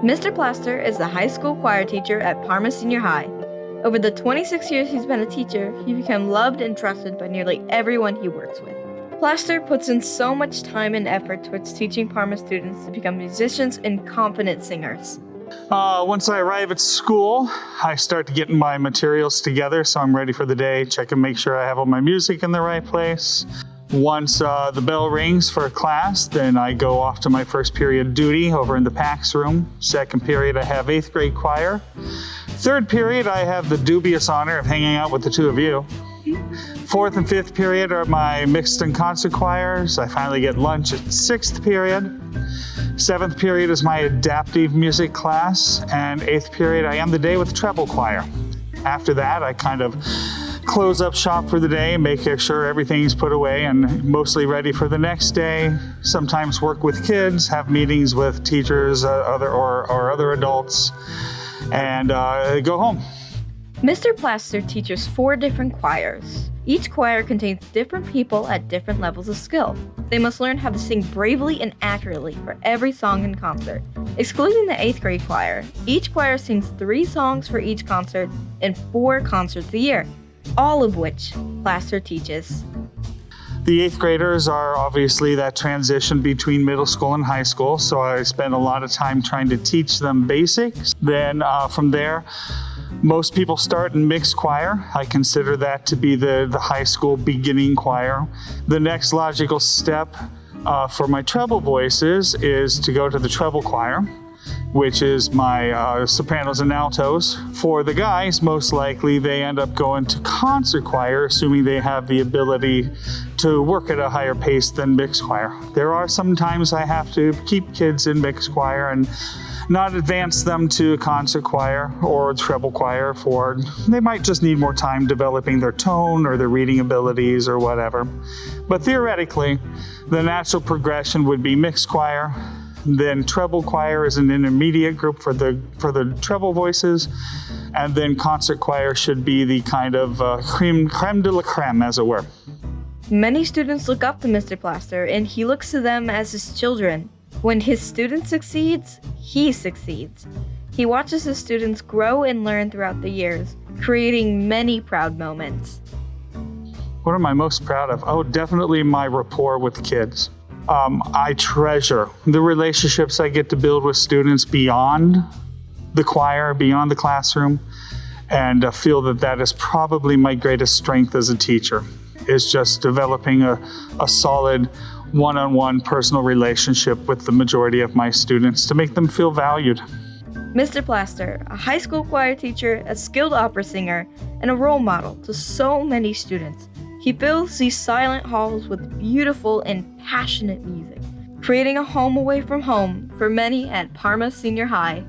Mr. Plaster is the high school choir teacher at Parma Senior High. Over the 26 years he's been a teacher, he became loved and trusted by nearly everyone he works with. Plaster puts in so much time and effort towards teaching Parma students to become musicians and confident singers. Once I arrive at school, I start getting my materials together so I'm ready for the day, check and make sure I have all my music in the right place. Once the bell rings for class, then I go off to my first period duty over in the PAX room. Second period, I have 8th grade choir. Third period, I have the dubious honor of hanging out with the two of you. Fourth and fifth period are my mixed and concert choirs. I finally get lunch at 6th period. 7th period is my adaptive music class, and 8th period I end the day with treble choir. After that, I kind of close up shop for the day, make sure everything's put away and mostly ready for the next day. Sometimes work with kids, have meetings with teachers, other adults, and go home. Mr. Plaster teaches 4 different choirs. Each choir contains different people at different levels of skill. They must learn how to sing bravely and accurately for every song in concert. Excluding the 8th grade choir, each choir sings 3 songs for each concert and 4 concerts a year, all of which Plaster teaches. The 8th graders are obviously that transition between middle school and high school, so I spend a lot of time trying to teach them basics. Then from there, most people start in mixed choir. I consider that to be the high school beginning choir. The next logical step for my treble voices is to go to the treble choir, which is my sopranos and altos. For the guys, most likely they end up going to concert choir, assuming they have the ability to work at a higher pace than mixed choir. There are some times I have to keep kids in mixed choir and not advance them to concert choir or treble choir they might just need more time developing their tone or their reading abilities or whatever. But theoretically, the natural progression would be mixed choir, then treble choir is an intermediate group for the treble voices, and then concert choir should be the kind of creme de la creme, as it were. Many students look up to Mr. Plaster, and he looks to them as his children. When his student succeeds, he succeeds. He watches his students grow and learn throughout the years, creating many proud moments. What am I most proud of? Oh, definitely my rapport with kids. I treasure the relationships I get to build with students beyond the choir, beyond the classroom, and feel that is probably my greatest strength as a teacher, is just developing a solid one-on-one personal relationship with the majority of my students to make them feel valued. Mr. Plaster, a high school choir teacher, a skilled opera singer, and a role model to so many students. He fills these silent halls with beautiful and passionate music, creating a home away from home for many at Parma Senior High.